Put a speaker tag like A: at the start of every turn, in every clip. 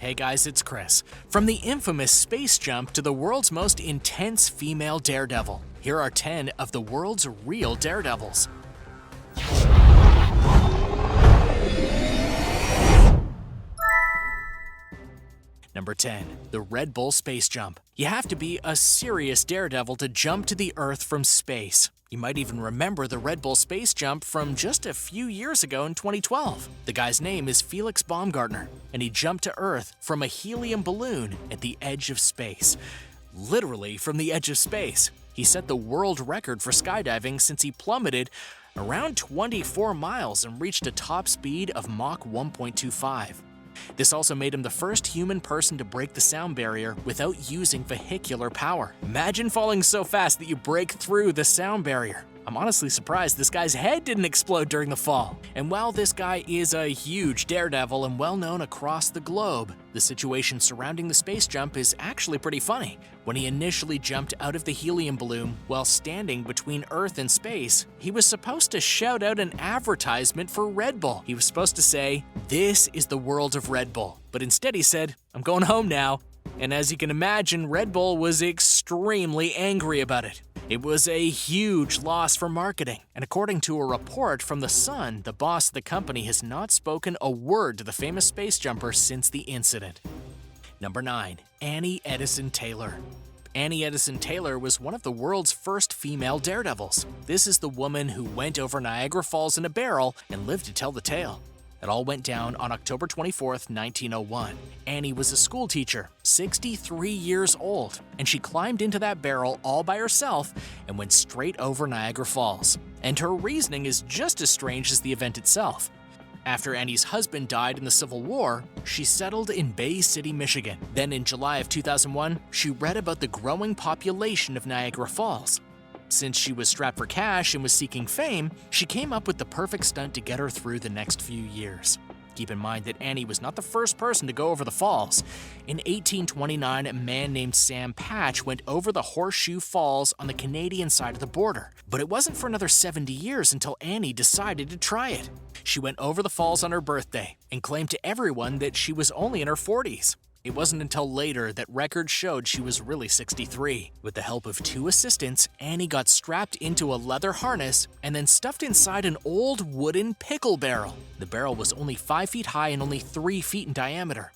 A: Hey guys, it's Chris. From the infamous space jump to the world's most intense female daredevil, here are 10 of the world's real daredevils. Number 10. The Red Bull Space Jump. You have to be a serious daredevil to jump to the Earth from space. You might even remember the Red Bull Space Jump from just a few years ago in 2012. The guy's name is Felix Baumgartner, and he jumped to Earth from a helium balloon at the edge of space. Literally from the edge of space. He set the world record for skydiving since he plummeted around 24 miles and reached a top speed of Mach 1.25. This also made him the first human person to break the sound barrier without using vehicular power. Imagine falling so fast that you break through the sound barrier. I'm honestly surprised this guy's head didn't explode during the fall. And while this guy is a huge daredevil and well known across the globe, the situation surrounding the space jump is actually pretty funny. When he initially jumped out of the helium balloon while standing between Earth and space, he was supposed to shout out an advertisement for Red Bull. He was supposed to say, "This is the world of Red Bull." But instead he said, "I'm going home now." And as you can imagine, Red Bull was extremely angry about it. It was a huge loss for marketing, and according to a report from The Sun, the boss of the company has not spoken a word to the famous space jumper since the incident. Number 9. Annie Edson Taylor. Annie Edson Taylor was one of the world's first female daredevils. This is the woman who went over Niagara Falls in a barrel and lived to tell the tale. It all went down on October 24th, 1901. Annie was a schoolteacher, 63 years old, and she climbed into that barrel all by herself and went straight over Niagara Falls. And her reasoning is just as strange as the event itself. After Annie's husband died in the Civil War, she settled in Bay City, Michigan. Then in July of 2001, she read about the growing population of Niagara Falls. Since she was strapped for cash and was seeking fame, she came up with the perfect stunt to get her through the next few years. Keep in mind that Annie was not the first person to go over the falls. In 1829, a man named Sam Patch went over the Horseshoe Falls on the Canadian side of the border. But it wasn't for another 70 years until Annie decided to try it. She went over the falls on her birthday and claimed to everyone that she was only in her 40s. It wasn't until later that records showed she was really 63. With the help of 2 assistants, Annie got strapped into a leather harness and then stuffed inside an old wooden pickle barrel. The barrel was only 5 feet high and only 3 feet in diameter.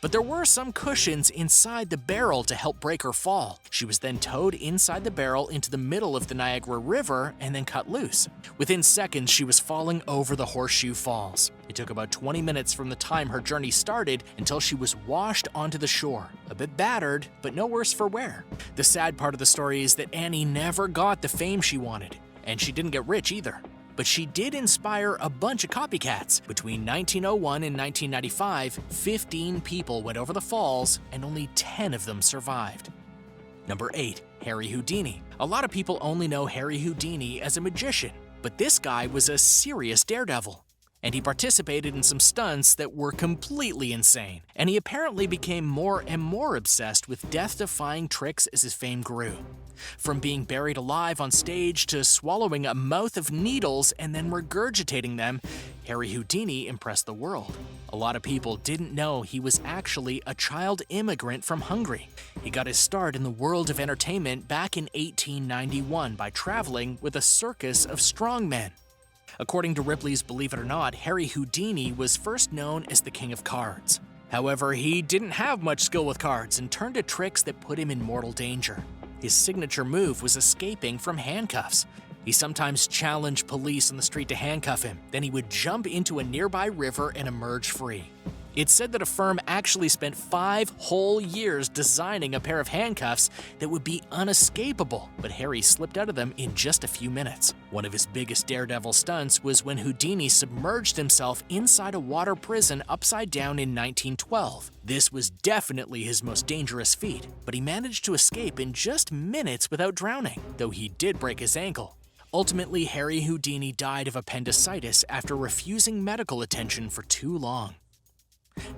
A: But there were some cushions inside the barrel to help break her fall. She was then towed inside the barrel into the middle of the Niagara River and then cut loose. Within seconds, she was falling over the Horseshoe Falls. It took about 20 minutes from the time her journey started until she was washed onto the shore. A bit battered, but no worse for wear. The sad part of the story is that Annie never got the fame she wanted, and she didn't get rich either. But she did inspire a bunch of copycats. Between 1901 and 1995, 15 people went over the falls, and only 10 of them survived. Number 8. Harry Houdini. A lot of people only know Harry Houdini as a magician, but this guy was a serious daredevil. And he participated in some stunts that were completely insane. And he apparently became more and more obsessed with death-defying tricks as his fame grew. From being buried alive on stage to swallowing a mouth of needles and then regurgitating them, Harry Houdini impressed the world. A lot of people didn't know he was actually a child immigrant from Hungary. He got his start in the world of entertainment back in 1891 by traveling with a circus of strongmen. According to Ripley's Believe It or Not, Harry Houdini was first known as the King of Cards. However, he didn't have much skill with cards and turned to tricks that put him in mortal danger. His signature move was escaping from handcuffs. He sometimes challenged police on the street to handcuff him, then he would jump into a nearby river and emerge free. It's said that a firm actually spent 5 whole years designing a pair of handcuffs that would be unescapable, but Harry slipped out of them in just a few minutes. One of his biggest daredevil stunts was when Houdini submerged himself inside a water prison upside down in 1912. This was definitely his most dangerous feat, but he managed to escape in just minutes without drowning, though he did break his ankle. Ultimately, Harry Houdini died of appendicitis after refusing medical attention for too long.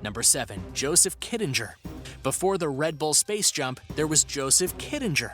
A: Number 7. Joseph KITTINGER. Before the Red Bull space jump, there was Joseph KITTINGER.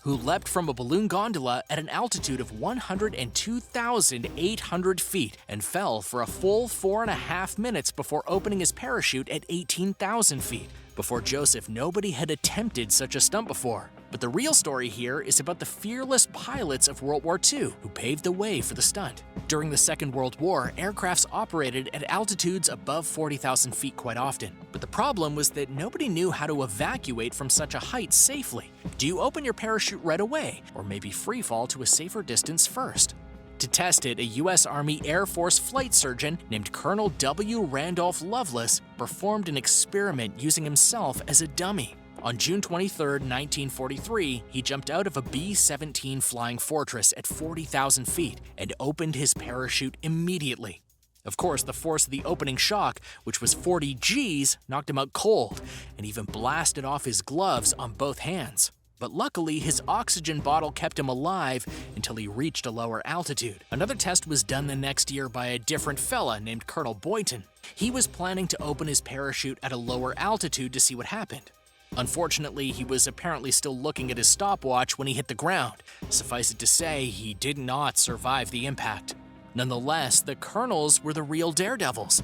A: who leapt from a balloon gondola at an altitude of 102,800 feet and fell for a full 4.5 minutes before opening his parachute at 18,000 feet. Before Joseph, nobody had attempted such a stunt before. But the real story here is about the fearless pilots of World War II who paved the way for the stunt. During the Second World War, aircrafts operated at altitudes above 40,000 feet quite often. But the problem was that nobody knew how to evacuate from such a height safely. Do you open your parachute right away, or maybe free fall to a safer distance first? To test it, a U.S. Army Air Force flight surgeon named Colonel W. Randolph Lovelace performed an experiment using himself as a dummy. On June 23, 1943, he jumped out of a B-17 Flying Fortress at 40,000 feet and opened his parachute immediately. Of course, the force of the opening shock, which was 40 Gs, knocked him out cold and even blasted off his gloves on both hands. But luckily, his oxygen bottle kept him alive until he reached a lower altitude. Another test was done the next year by a different fella named Colonel Boynton. He was planning to open his parachute at a lower altitude to see what happened. Unfortunately, he was apparently still looking at his stopwatch when he hit the ground. Suffice it to say, he did not survive the impact. Nonetheless, the colonels were the real daredevils.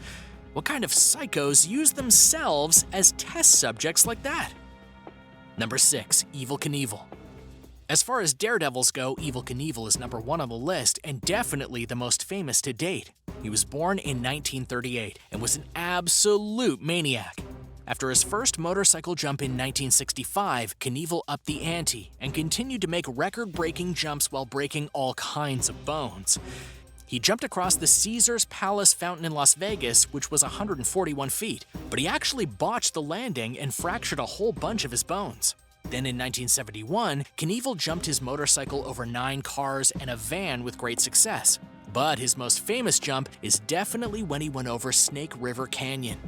A: What kind of psychos use themselves as test subjects like that? Number 6. Evel Knievel. As far as daredevils go, Evel Knievel is number 1 on the list and definitely the most famous to date. He was born in 1938 and was an absolute maniac. After his first motorcycle jump in 1965, Knievel upped the ante and continued to make record-breaking jumps while breaking all kinds of bones. He jumped across the Caesars Palace fountain in Las Vegas, which was 141 feet, but he actually botched the landing and fractured a whole bunch of his bones. Then in 1971, Knievel jumped his motorcycle over 9 cars and a van with great success. But his most famous jump is definitely when he went over Snake River Canyon.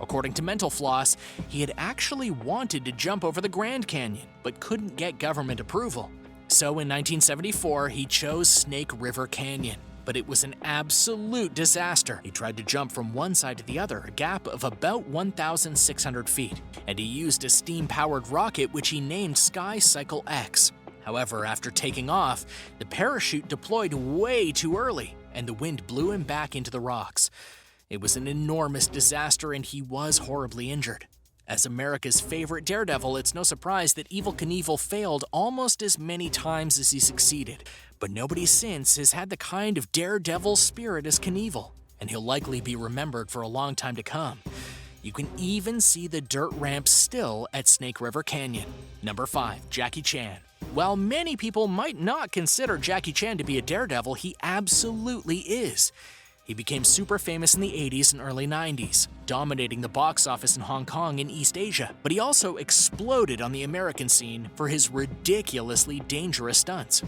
A: According to Mental Floss, he had actually wanted to jump over the Grand Canyon, but couldn't get government approval. So in 1974, he chose Snake River Canyon. But it was an absolute disaster. He tried to jump from one side to the other, a gap of about 1,600 feet, and he used a steam-powered rocket which he named Sky Cycle X. However, after taking off, the parachute deployed way too early, and the wind blew him back into the rocks. It was an enormous disaster, and he was horribly injured. As America's favorite daredevil, it's no surprise that Evel Knievel failed almost as many times as he succeeded. But nobody since has had the kind of daredevil spirit as Knievel, and he'll likely be remembered for a long time to come. You can even see the dirt ramps still at Snake River Canyon. Number 5. Jackie Chan. While many people might not consider Jackie Chan to be a daredevil, he absolutely is. He became super famous in the 80s and early 90s, dominating the box office in Hong Kong and East Asia, but he also exploded on the American scene for his ridiculously dangerous stunts.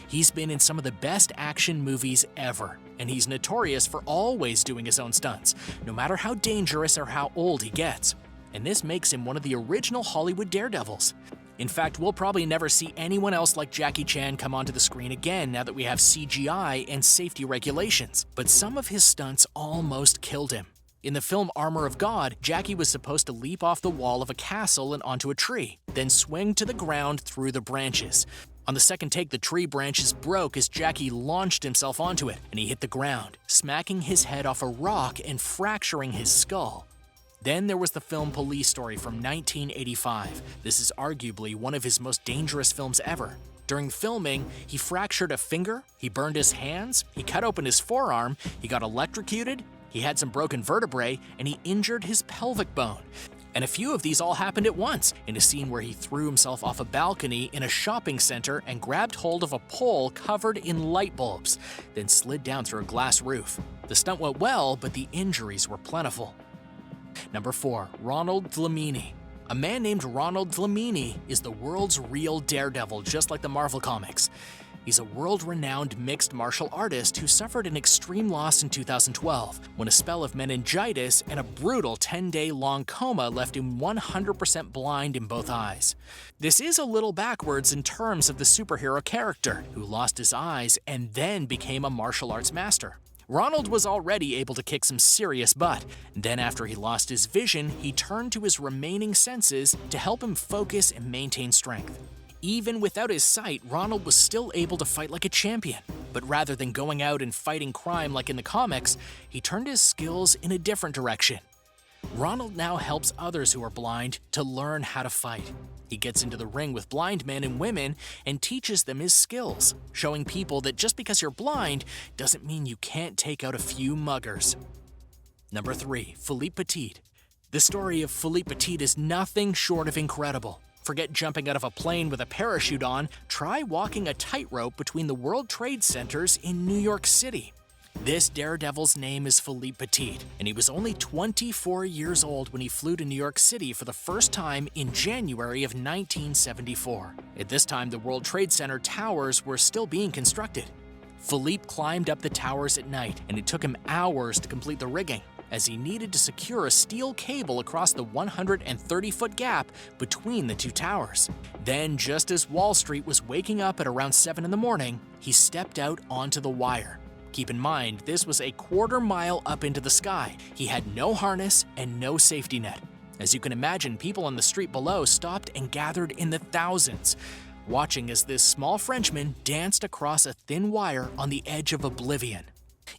A: He's been in some of the best action movies ever, and he's notorious for always doing his own stunts, no matter how dangerous or how old he gets. And this makes him one of the original Hollywood daredevils. In fact, we'll probably never see anyone else like Jackie Chan come onto the screen again now that we have CGI and safety regulations. But some of his stunts almost killed him. In the film Armor of God, Jackie was supposed to leap off the wall of a castle and onto a tree, then swing to the ground through the branches. On the second take, the tree branches broke as Jackie launched himself onto it, and he hit the ground, smacking his head off a rock and fracturing his skull. Then there was the film Police Story from 1985. This is arguably one of his most dangerous films ever. During filming, he fractured a finger, he burned his hands, he cut open his forearm, he got electrocuted, he had some broken vertebrae, and he injured his pelvic bone. And a few of these all happened at once, in a scene where he threw himself off a balcony in a shopping center and grabbed hold of a pole covered in light bulbs, then slid down through a glass roof. The stunt went well, but the injuries were plentiful. Number 4. RONALD DLAMINI. A man named RONALD DLAMINI is the world's real daredevil, just like the Marvel comics. He's a world-renowned mixed martial artist who suffered an extreme loss in 2012 when a spell of meningitis and a brutal 10-day-long coma left him 100% blind in both eyes. This is a little backwards in terms of the superhero character, who lost his eyes and then became a martial arts master. Ronald was already able to kick some serious butt. Then after he lost his vision, he turned to his remaining senses to help him focus and maintain strength. Even without his sight, Ronald was still able to fight like a champion. But rather than going out and fighting crime like in the comics, he turned his skills in a different direction. Ronald now helps others who are blind to learn how to fight. He gets into the ring with blind men and women and teaches them his skills, showing people that just because you're blind doesn't mean you can't take out a few muggers. Number 3. Philippe Petit. The story of Philippe Petit is nothing short of incredible. Forget jumping out of a plane with a parachute on, try walking a tightrope between the World Trade Centers in New York City. This daredevil's name is Philippe Petit, and he was only 24 years old when he flew to New York City for the first time in January of 1974. At this time, the World Trade Center towers were still being constructed. Philippe climbed up the towers at night, and it took him hours to complete the rigging, as he needed to secure a steel cable across the 130-foot gap between the two towers. Then, just as Wall Street was waking up at around 7 in the morning, he stepped out onto the wire. Keep in mind, this was a quarter-mile up into the sky. He had no harness and no safety net. As you can imagine, people on the street below stopped and gathered in the thousands, watching as this small Frenchman danced across a thin wire on the edge of oblivion.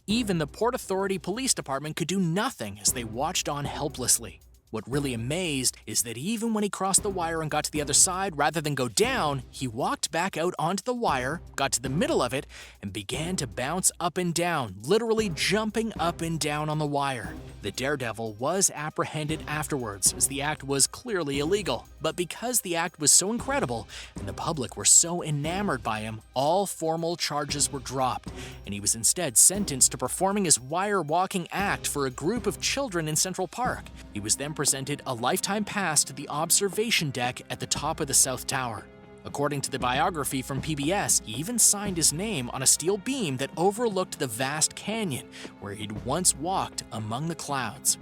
A: Even the Port Authority Police Department could do nothing as they watched on helplessly. What really amazed is that even when he crossed the wire and got to the other side, rather than go down, he walked back out onto the wire, got to the middle of it, and began to bounce up and down, literally jumping up and down on the wire. The daredevil was apprehended afterwards, as the act was clearly illegal. But because the act was so incredible and the public were so enamored by him, all formal charges were dropped, and he was instead sentenced to performing his wire-walking act for a group of children in Central Park. He was then presented a lifetime pass to the observation deck at the top of the South Tower. According to the biography from PBS, he even signed his name on a steel beam that overlooked the vast canyon where he'd once walked among the clouds.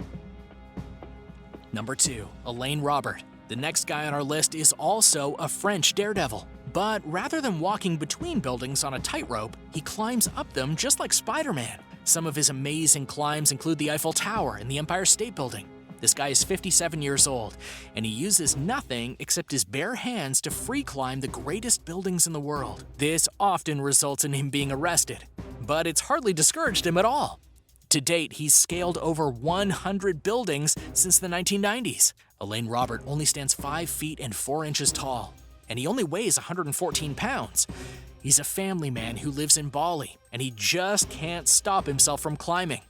A: Number 2. Elaine Robert. The next guy on our list is also a French daredevil. But rather than walking between buildings on a tightrope, he climbs up them just like Spider-Man. Some of his amazing climbs include the Eiffel Tower and the Empire State Building. This guy is 57 years old, and he uses nothing except his bare hands to free climb the greatest buildings in the world. This often results in him being arrested, but it's hardly discouraged him at all. To date, he's scaled over 100 buildings since the 1990s. Elaine Robert only stands 5 feet and 4 inches tall, and he only weighs 114 pounds. He's a family man who lives in Bali, and he just can't stop himself from climbing.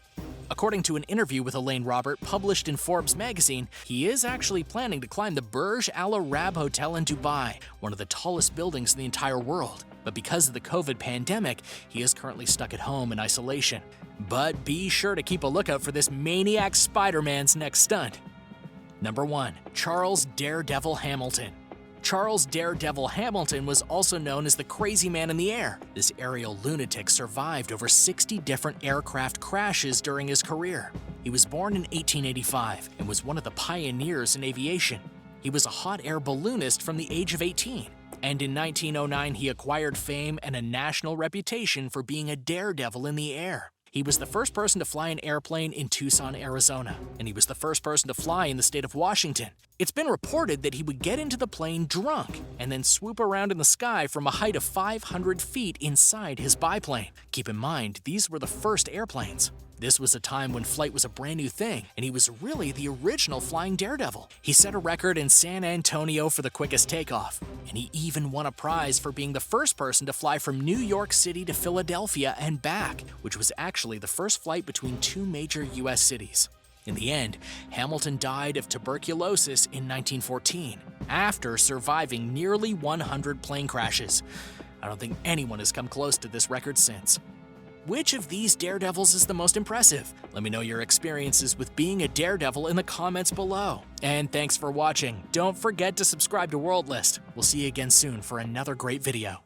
A: According to an interview with Elaine Robert published in Forbes magazine, he is actually planning to climb the Burj Al Arab Hotel in Dubai, one of the tallest buildings in the entire world. But because of the COVID pandemic, he is currently stuck at home in isolation. But be sure to keep a lookout for this maniac Spider-Man's next stunt. Number 1. Charles Daredevil Hamilton. Charles Daredevil Hamilton was also known as the Crazy Man in the Air. This aerial lunatic survived over 60 different aircraft crashes during his career. He was born in 1885 and was one of the pioneers in aviation. He was a hot air balloonist from the age of 18. And in 1909, he acquired fame and a national reputation for being a daredevil in the air. He was the first person to fly an airplane in Tucson, Arizona, and he was the first person to fly in the state of Washington. It's been reported that he would get into the plane drunk and then swoop around in the sky from a height of 500 feet inside his biplane. Keep in mind, these were the first airplanes. This was a time when flight was a brand new thing, and he was really the original flying daredevil. He set a record in San Antonio for the quickest takeoff, and he even won a prize for being the first person to fly from New York City to Philadelphia and back, which was actually the first flight between 2 major U.S. cities. In the end, Hamilton died of tuberculosis in 1914, after surviving nearly 100 plane crashes. I don't think anyone has come close to this record since. Which of these daredevils is the most impressive? Let me know your experiences with being a daredevil in the comments below. And thanks for watching. Don't forget to subscribe to World List. We'll see you again soon for another great video.